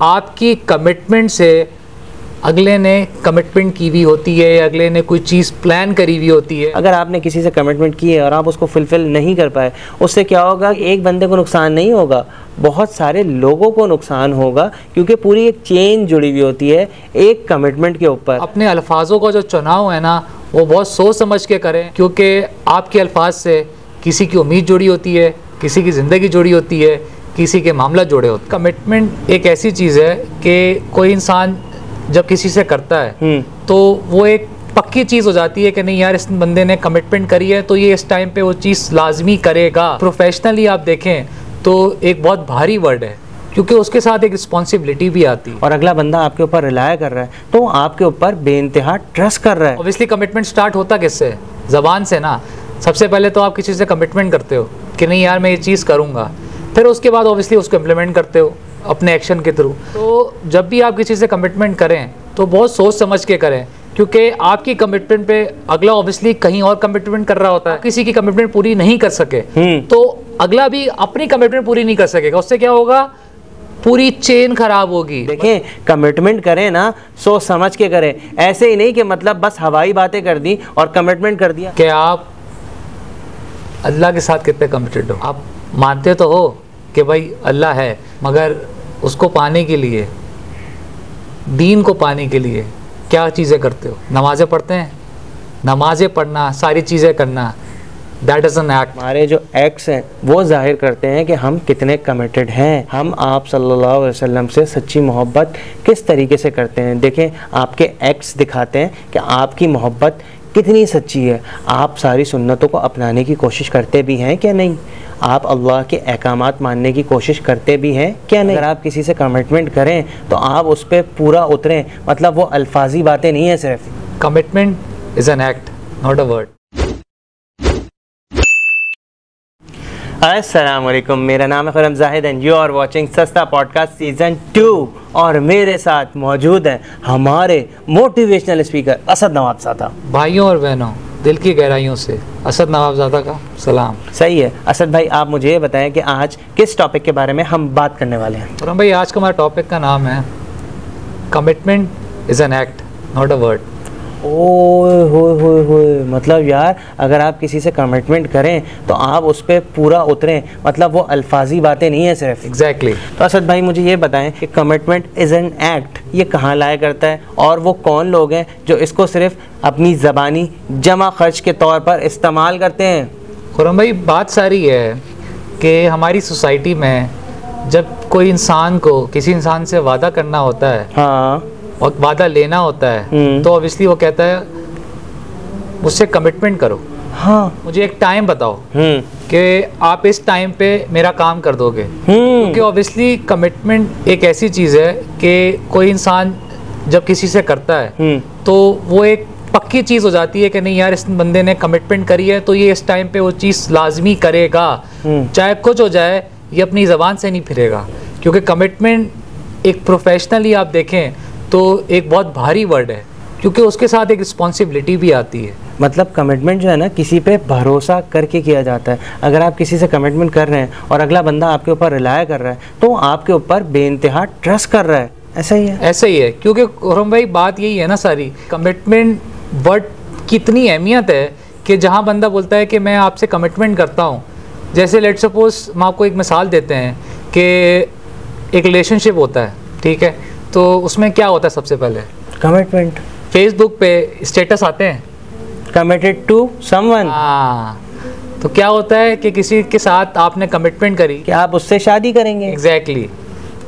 आपकी कमिटमेंट से अगले ने कमिटमेंट की हुई होती है या अगले ने कोई चीज़ प्लान करी हुई होती है। अगर आपने किसी से कमिटमेंट की है और आप उसको फुलफिल नहीं कर पाए, उससे क्या होगा, एक बंदे को नुकसान नहीं होगा, बहुत सारे लोगों को नुकसान होगा, क्योंकि पूरी एक चेन जुड़ी हुई होती है एक कमिटमेंट के ऊपर। अपने अल्फाजों का जो चुनाव है ना, वो बहुत सोच समझ के करें, क्योंकि आपके अल्फाज से किसी की उम्मीद जुड़ी होती है, किसी की ज़िंदगी जुड़ी होती है, किसी के मामला जुड़े होते हैं। कमिटमेंट एक ऐसी चीज़ है कि कोई इंसान जब किसी से करता है तो वो एक पक्की चीज़ हो जाती है कि नहीं यार, इस बंदे ने कमिटमेंट करी है तो ये इस टाइम पे वो चीज़ लाजमी करेगा। प्रोफेशनली आप देखें तो एक बहुत भारी वर्ड है, क्योंकि उसके साथ एक रिस्पॉन्सिबिलिटी भी आती है और अगला बंदा आपके ऊपर रिलाय कर रहा है तो आपके ऊपर बेइंतहा ट्रस्ट कर रहा है। ऑब्वियसली कमिटमेंट स्टार्ट होता किससे? ज़बान से ना। सबसे पहले तो आप किसी से कमिटमेंट करते हो कि नहीं यार मैं ये चीज़ करूँगा, फिर उसके बाद ऑब्वियसली उसको इम्प्लीमेंट करते हो अपने एक्शन के थ्रू। तो जब भी आप किसी से कमिटमेंट करें तो बहुत सोच समझ के करें, क्योंकि आपकी कमिटमेंट पे अगला ऑब्वियसली कहीं और कमिटमेंट कर रहा होता है। किसी की कमिटमेंट पूरी नहीं कर सके तो अगला भी अपनी कमिटमेंट पूरी नहीं कर सकेगा। उससे क्या होगा, पूरी चेन खराब होगी। देखें, कमिटमेंट करें ना, सोच समझ के करें, ऐसे ही नहीं कि मतलब बस हवाई बातें कर दी और कमिटमेंट कर दिया। कि आप अल्लाह के साथ कितने कमिटेड हो। आप मानते तो हो कि भाई अल्लाह है, मगर उसको पाने के लिए, दीन को पाने के लिए क्या चीज़ें करते हो? नमाज़ें पढ़ते हैं, नमाज़ें पढ़ना, सारी चीज़ें करना, दैट इज़ एन एक्ट। हमारे जो एक्ट्स हैं वो जाहिर करते हैं कि हम कितने कमिटेड हैं, हम आप सल्लल्लाहु अलैहि वसल्लम से सच्ची मोहब्बत किस तरीके से करते हैं। देखें, आपके एक्ट्स दिखाते हैं कि आपकी मोहब्बत कितनी सच्ची है। आप सारी सुन्नतों को अपनाने की कोशिश करते भी हैं क्या नहीं? आप अल्लाह के अहकामात मानने की कोशिश करते भी हैं क्या नहीं? अगर आप किसी से कमिटमेंट करें तो आप उस पर पूरा उतरें, मतलब वो अल्फाजी बातें नहीं है सिर्फ। Commitment is an act, not a word. अस्सलाम वालेकुम, मेरा नाम है Khurram Zahid and you are watching Sasta podcast season 2। और मेरे साथ मौजूद हैं हमारे मोटिवेशनल स्पीकर असद नवाबज़ादा। भाइयों और बहनों, दिल की गहराइयों से असद नवाबज़ादा का सलाम। सही है असद भाई, आप मुझे ये बताएं कि आज किस टॉपिक के बारे में हम बात करने वाले हैं। खुर्रम भाई, आज का हमारा टॉपिक का नाम है commitment is an act, not a word. ओए होए, मतलब यार, अगर आप किसी से कमिटमेंट करें तो आप उस पर पूरा उतरें, मतलब वो अल्फाजी बातें नहीं है सिर्फ। एग्जैक्टली। तो असद भाई मुझे ये बताएं कि कमिटमेंट इज़ एन एक्ट ये कहाँ लाया करता है, और वो कौन लोग हैं जो इसको सिर्फ अपनी ज़बानी जमा खर्च के तौर पर इस्तेमाल करते हैं? खुर्रम भाई, बात सारी है कि हमारी सोसाइटी में जब कोई इंसान को किसी इंसान से वादा करना होता है, हाँ, और वादा लेना होता है, तो ऑब्वियसली वो कहता है मुझसे कमिटमेंट करो। हाँ, मुझे एक टाइम बताओ कि आप इस टाइम पे मेरा काम कर दोगे। क्योंकि ऑब्वियसली कमिटमेंट एक ऐसी चीज़ है कि कोई इंसान जब किसी से करता है तो वो एक पक्की चीज़ हो जाती है कि नहीं यार, इस बंदे ने कमिटमेंट करी है तो ये इस टाइम पे वो चीज़ लाजमी करेगा, चाहे कुछ हो जाए, ये अपनी ज़बान से नहीं फिरेगा। क्योंकि कमिटमेंट एक प्रोफेशनली आप देखें तो एक बहुत भारी वर्ड है, क्योंकि उसके साथ एक रिस्पॉन्सिबिलिटी भी आती है। मतलब कमिटमेंट जो है ना, किसी पे भरोसा करके किया जाता है। अगर आप किसी से कमिटमेंट कर रहे हैं और अगला बंदा आपके ऊपर रिलाय कर रहा है तो आपके ऊपर बेइंतहा ट्रस्ट कर रहा है। ऐसा ही है, ऐसा ही है। क्योंकि खुर्रम भाई, बात यही है ना सारी, कमिटमेंट वर्ड की इतनी अहमियत है कि जहाँ बंदा बोलता है कि मैं आपसे कमिटमेंट करता हूँ, जैसे लेट सपोज हम आपको एक मिसाल देते हैं कि एक रिलेशनशिप होता है, ठीक है, तो उसमें क्या होता है? सबसे पहले कमिटमेंट। फेसबुक पे स्टेटस आते हैं, कमिटेड टू समवन। हाँ, तो क्या होता है कि किसी के साथ आपने कमिटमेंट करी कि आप उससे शादी करेंगे। एग्जैक्टली।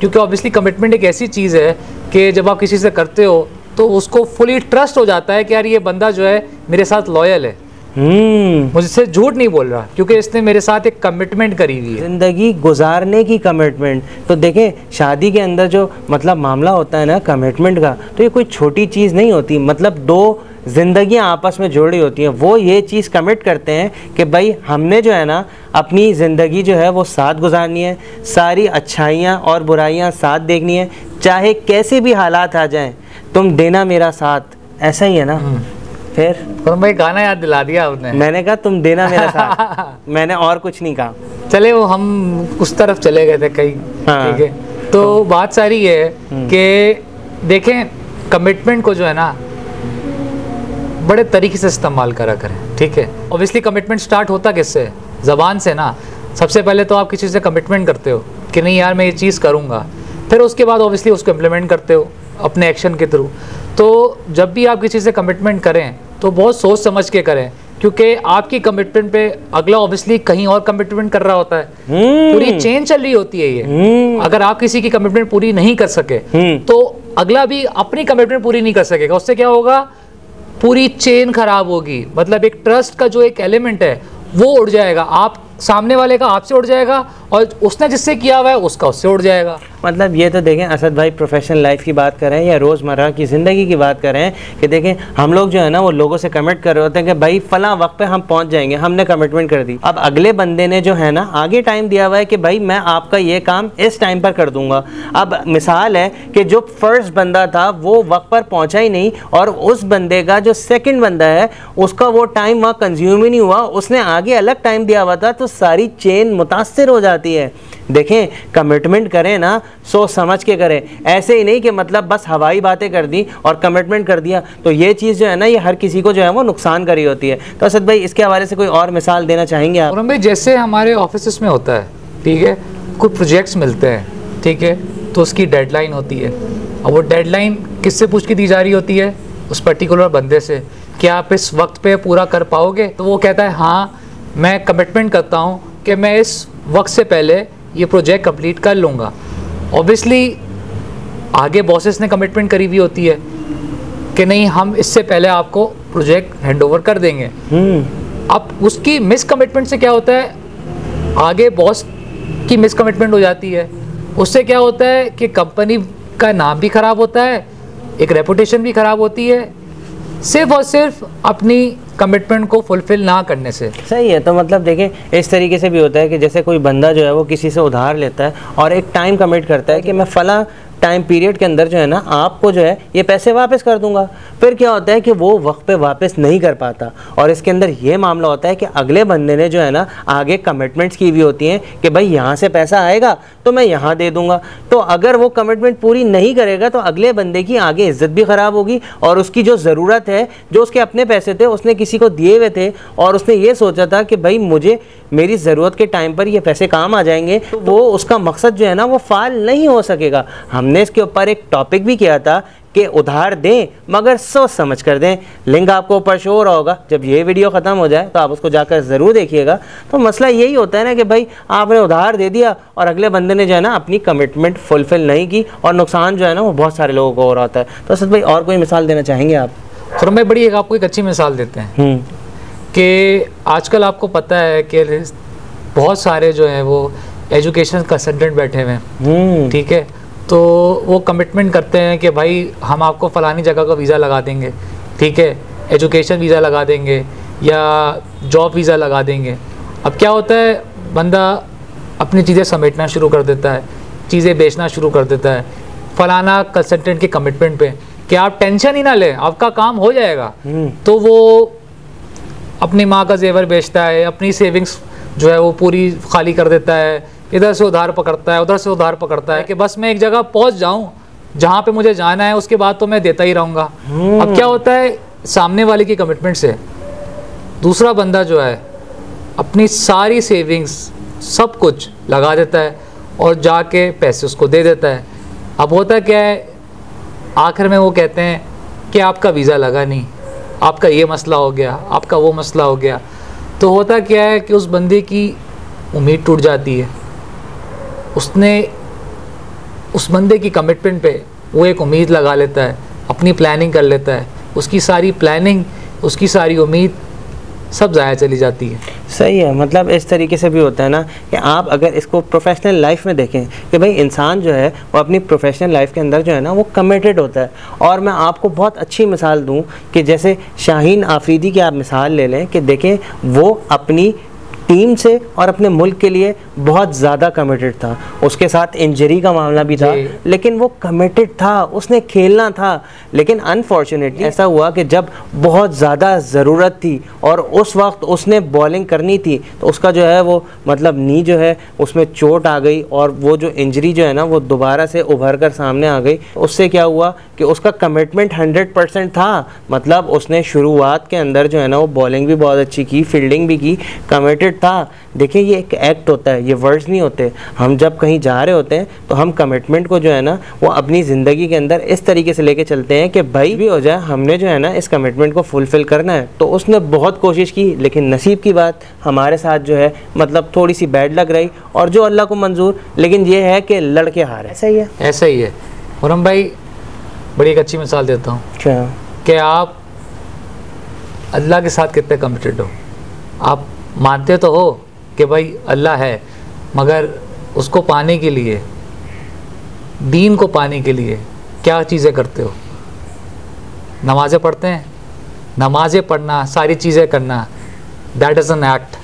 क्योंकि ऑब्वियसली कमिटमेंट एक ऐसी चीज़ है कि जब आप किसी से करते हो तो उसको फुली ट्रस्ट हो जाता है कि यार ये बंदा जो है मेरे साथ लॉयल है, मुझसे झूठ नहीं बोल रहा, क्योंकि इसने मेरे साथ एक कमिटमेंट करी हुई है, जिंदगी गुजारने की कमिटमेंट। तो देखें, शादी के अंदर जो मतलब मामला होता है ना कमिटमेंट का, तो ये कोई छोटी चीज़ नहीं होती। मतलब दो ज़िंदगियां आपस में जुड़ी होती हैं, वो ये चीज़ कमिट करते हैं कि भाई हमने जो है ना अपनी ज़िंदगी जो है वो साथ गुजारनी है, सारी अच्छाइयाँ और बुराइयाँ साथ देखनी है, चाहे कैसे भी हालात आ जाएं, तुम देना मेरा साथ। ऐसा ही है ना? फिर भाई गाना याद दिला दिया आपने। मैंने कहा तुम देना मेरा साथ मैंने और कुछ नहीं कहा। चले, वो हम उस तरफ चले गए थे कहीं। हाँ। ठीक है, तो बात सारी ये है कि देखें, कमिटमेंट को जो है ना बड़े तरीके से इस्तेमाल करा करें, ठीक है। ऑब्वियसली कमिटमेंट स्टार्ट होता किससे? ज़बान से ना। सबसे पहले तो आप किसी से कमिटमेंट करते हो कि नहीं यार मैं ये चीज़ करूँगा, फिर उसके बाद ऑब्वियसली उसको इम्प्लीमेंट करते हो अपने एक्शन के थ्रू। तो जब भी आप किसी से कमिटमेंट करें तो बहुत सोच समझ के करें, क्योंकि आपकी कमिटमेंट पे अगला ऑब्वियसली कहीं और कमिटमेंट कर रहा होता है। पूरी चेन चल रही होती है ये। अगर आप किसी की कमिटमेंट पूरी नहीं कर सके तो अगला भी अपनी कमिटमेंट पूरी नहीं कर सकेगा। उससे क्या होगा? पूरी चेन खराब होगी। मतलब एक ट्रस्ट का जो एक एलिमेंट है वो उड़ जाएगा। आप सामने वाले का आपसे उड़ जाएगा और उसने जिससे किया हुआ है उसका उससे उड़ जाएगा। मतलब ये तो देखें असद भाई, प्रोफेशनल लाइफ की बात करें या रोज़मर्रा की ज़िंदगी की बात करें कि देखें हम लोग जो है ना वो लोगों से कमिट कर रहे होते हैं कि भाई फ़लाँ वक्त पे हम पहुंच जाएंगे, हमने कमिटमेंट कर दी। अब अगले बंदे ने जो है ना आगे टाइम दिया हुआ है कि भाई मैं आपका ये काम इस टाइम पर कर दूंगा। अब मिसाल है कि जो फर्स्ट बंदा था वो वक्त पर पहुँचा ही नहीं और उस बंदे का जो सेकेंड बंदा है उसका वो टाइम वहाँ कंज्यूम ही नहीं हुआ, उसने आगे अलग टाइम दिया हुआ था, तो सारी चेन मुतासर हो जाती है। देखें कमिटमेंट करें ना सोच समझ के करें, ऐसे ही नहीं कि मतलब बस हवाई बातें कर दी और कमिटमेंट कर दिया, तो ये चीज़ जो है ना ये हर किसी को जो है वो नुकसान करी होती है। तो असद भाई इसके हवाले से कोई और मिसाल देना चाहेंगे आप? भाई जैसे हमारे ऑफिस में होता है, ठीक है, कुछ प्रोजेक्ट्स मिलते हैं, ठीक है, तो उसकी डेडलाइन होती है। और वो डेडलाइन किससे पूछ के दी जा रही होती है? उस पर्टिकुलर बंदे से, क्या आप इस वक्त पे पूरा कर पाओगे? तो वो कहता है हाँ मैं कमिटमेंट करता हूँ कि मैं इस वक्त से पहले ये प्रोजेक्ट कंप्लीट कर लूँगा। ऑब्वियसली आगे बॉसेस ने कमिटमेंट करी हुई होती है कि नहीं हम इससे पहले आपको प्रोजेक्ट हैंडओवर कर देंगे। अब उसकी मिस कमिटमेंट से क्या होता है? आगे बॉस की मिस कमिटमेंट हो जाती है। उससे क्या होता है कि कंपनी का नाम भी ख़राब होता है, एक रेपुटेशन भी ख़राब होती है, सिर्फ और सिर्फ अपनी कमिटमेंट को फुलफिल ना करने से। सही है। तो मतलब देखें इस तरीके से भी होता है कि जैसे कोई बंदा जो है वो किसी से उधार लेता है और एक टाइम कमिट करता है कि मैं फ़लाँ टाइम पीरियड के अंदर जो है ना आपको जो है ये पैसे वापस कर दूंगा। फिर क्या होता है कि वो वक्त पे वापस नहीं कर पाता और इसके अंदर ये मामला होता है कि अगले बंदे ने जो है ना आगे कमिटमेंट्स की हुई होती हैं कि भाई यहाँ से पैसा आएगा तो मैं यहाँ दे दूंगा। तो अगर वो कमिटमेंट पूरी नहीं करेगा तो अगले बंदे की आगे इज्जत भी ख़राब होगी और उसकी जो ज़रूरत है, जो उसके अपने पैसे थे उसने किसी को दिए हुए थे और उसने ये सोचा था कि भाई मुझे मेरी ज़रूरत के टाइम पर ये पैसे काम आ जाएंगे, तो वो उसका मकसद जो है ना वो फाल नहीं हो सकेगा। हमने इसके ऊपर एक टॉपिक भी किया था कि उधार दें मगर सोच समझ कर दें। लिंक आपको ऊपर शो हो रहा होगा, जब ये वीडियो ख़त्म हो जाए तो आप उसको जाकर ज़रूर देखिएगा। तो मसला यही होता है ना कि भाई आपने उधार दे दिया और अगले बंदे ने जो है ना अपनी कमिटमेंट फुलफ़िल नहीं की और नुकसान जो है ना वो बहुत सारे लोगों को हो रहा होता है। तो असद भाई और कोई मिसाल देना चाहेंगे आप? खुरम भाई बड़ी आपको एक अच्छी मिसाल देते हैं कि आजकल आपको पता है कि बहुत सारे जो हैं वो एजुकेशन कंसल्टेंट बैठे हुए हैं, ठीक है, तो वो कमिटमेंट करते हैं कि भाई हम आपको फ़लानी जगह का वीज़ा लगा देंगे, ठीक है, एजुकेशन वीज़ा लगा देंगे या जॉब वीज़ा लगा देंगे। अब क्या होता है, बंदा अपनी चीज़ें समेटना शुरू कर देता है, चीज़ें बेचना शुरू कर देता है फ़लाना कंसल्टेंट के कमिटमेंट पे कि आप टेंशन ही ना लें आपका काम हो जाएगा। तो वो अपनी माँ का जेवर बेचता है, अपनी सेविंग्स जो है वो पूरी खाली कर देता है, इधर से उधार पकड़ता है उधर से उधार पकड़ता है कि बस मैं एक जगह पहुंच जाऊं जहां पे मुझे जाना है, उसके बाद तो मैं देता ही रहूँगा। अब क्या होता है, सामने वाले की कमिटमेंट से दूसरा बंदा जो है अपनी सारी सेविंग्स सब कुछ लगा देता है और जाके पैसे उसको दे देता है। अब होता क्या है, आखिर में वो कहते हैं कि आपका वीज़ा लगा नहीं, आपका ये मसला हो गया, आपका वो मसला हो गया। तो होता क्या है कि उस बंदे की उम्मीद टूट जाती है। उसने उस बंदे की कमिटमेंट पे वो एक उम्मीद लगा लेता है, अपनी प्लानिंग कर लेता है, उसकी सारी प्लानिंग उसकी सारी उम्मीद सब ज़ाया चली जाती है। सही है। मतलब इस तरीके से भी होता है ना कि आप अगर इसको प्रोफेशनल लाइफ में देखें कि भाई इंसान जो है वो अपनी प्रोफेशनल लाइफ के अंदर जो है ना वो कमिटेड होता है। और मैं आपको बहुत अच्छी मिसाल दूं कि जैसे शाहीन आफरीदी की आप मिसाल ले लें कि देखें वो अपनी टीम से और अपने मुल्क के लिए बहुत ज़्यादा कमिटेड था। उसके साथ इंजरी का मामला भी था, लेकिन वो कमिटेड था, उसने खेलना था। लेकिन अनफॉर्चुनेटली ऐसा हुआ कि जब बहुत ज़्यादा ज़रूरत थी और उस वक्त उसने बॉलिंग करनी थी तो उसका जो है वो मतलब नी जो है उसमें चोट आ गई और वो जो इंजरी जो है ना वो दोबारा से उभर कर सामने आ गई। उससे क्या हुआ कि उसका कमिटमेंट 100% था। मतलब उसने शुरुआत के अंदर जो है ना वो बॉलिंग भी बहुत अच्छी की, फील्डिंग भी की, कमिटेड था। देखिए ये एक एक्ट होता है, ये वर्ड्स नहीं होते। हम जब कहीं जा रहे होते हैं तो हम कमिटमेंट को जो है ना वो अपनी ज़िंदगी के अंदर इस तरीके से लेके चलते हैं कि भाई भी हो जाए, हमने जो है ना इस कमिटमेंट को फुलफ़िल करना है। तो उसने बहुत कोशिश की, लेकिन नसीब की बात हमारे साथ जो है मतलब थोड़ी सी बैड लग रही और जो अल्लाह को मंजूर, लेकिन ये है कि लड़के हारे। ऐसा ही है, ऐसा ही है। खुर्रम भाई बड़ी एक अच्छी मिसाल देता हूँ कि आप अल्लाह के साथ कितने कमिटेड हो। आप मानते तो हो कि भाई अल्लाह है, मगर उसको पाने के लिए, दीन को पाने के लिए क्या चीज़ें करते हो? नमाज़ें पढ़ते हैं, नमाज़ें पढ़ना, सारी चीज़ें करना, दैट इज़ एन एक्ट।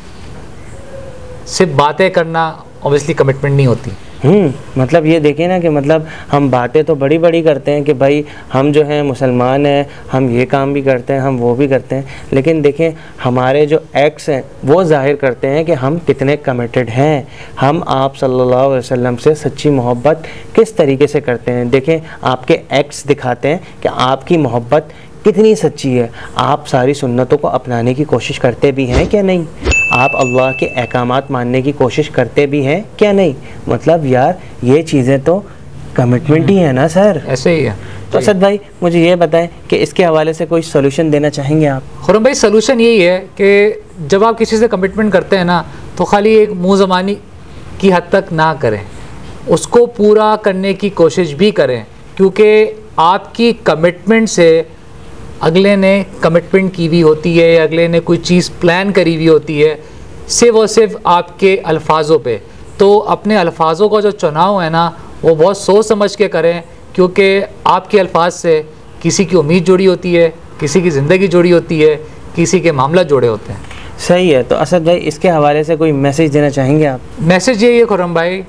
सिर्फ बातें करना ऑब्वियसली कमिटमेंट नहीं होती। मतलब ये देखिए ना कि मतलब हम बातें तो बड़ी बड़ी करते हैं कि भाई हम जो हैं मुसलमान हैं, हम ये काम भी करते हैं, हम वो भी करते हैं, लेकिन देखें हमारे जो एक्ट्स हैं वो जाहिर करते हैं कि हम कितने कमिटेड हैं। हम आप सल्लल्लाहु अलैहि वसल्लम से सच्ची मोहब्बत किस तरीके से करते हैं। देखें आपके एक्ट्स दिखाते हैं कि आपकी मोहब्बत कितनी सच्ची है। आप सारी सुन्नतों को अपनाने की कोशिश करते भी हैं क्या नहीं? आप अल्लाह के अहकामात मानने की कोशिश करते भी हैं क्या नहीं? मतलब यार ये चीज़ें तो कमिटमेंट ही है ना सर। ऐसे ही है। तो असद भाई मुझे ये बताएं कि इसके हवाले से कोई सोल्यूशन देना चाहेंगे आप? खुर्रम भाई सोल्यूशन यही है कि जब आप किसी से कमिटमेंट करते हैं ना तो खाली एक मुँह ज़बानी की हद तक ना करें, उसको पूरा करने की कोशिश भी करें, क्योंकि आपकी कमिटमेंट से अगले ने कमिटमेंट की भी होती है, अगले ने कोई चीज़ प्लान करी हुई होती है, सिर्फ और सिर्फ आपके अल्फाजों पे। तो अपने अल्फाजों का जो चुनाव है ना वो बहुत सोच समझ के करें, क्योंकि आपके अल्फाज से किसी की उम्मीद जुड़ी होती है, किसी की ज़िंदगी जुड़ी होती है, किसी के मामला जुड़े होते हैं। सही है। तो असद भाई इसके हवाले से कोई मैसेज देना चाहेंगे आप? मैसेज यही है खुर्रम भाई,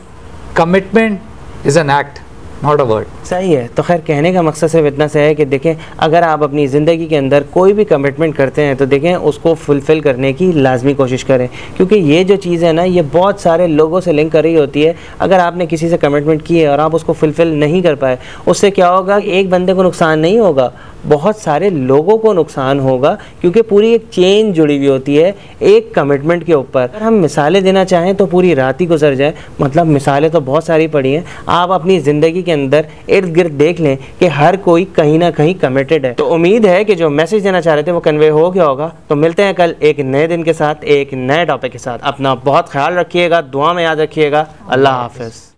commitment is an act, not a word. सही है। तो खैर कहने का मकसद सिर्फ इतना सा है कि देखें अगर आप अपनी ज़िंदगी के अंदर कोई भी कमिटमेंट करते हैं तो देखें उसको फुलफ़िल करने की लाजमी कोशिश करें, क्योंकि ये जो चीज़ है ना ये बहुत सारे लोगों से लिंक कर रही होती है। अगर आपने किसी से कमिटमेंट की है और आप उसको फुलफ़िल नहीं कर पाए, उससे क्या होगा कि एक बंदे को नुकसान नहीं होगा, बहुत सारे लोगों को नुकसान होगा, क्योंकि पूरी एक चेन जुड़ी हुई होती है एक कमिटमेंट के ऊपर। अगर हम मिसालें देना चाहें तो पूरी रात ही गुजर जाए। मतलब मिसालें तो बहुत सारी पड़ी हैं, आप अपनी ज़िंदगी के अंदर इर्द गिर्द देख लें कि हर कोई कहीं ना कहीं कमिटेड है। तो उम्मीद है कि जो मैसेज देना चाह रहे थे वो कन्वे हो गया होगा। तो मिलते हैं कल एक नए दिन के साथ, एक नए टॉपिक के साथ। अपना बहुत ख्याल रखिएगा, दुआ में याद रखिएगा। अल्लाह हाफ़िज़।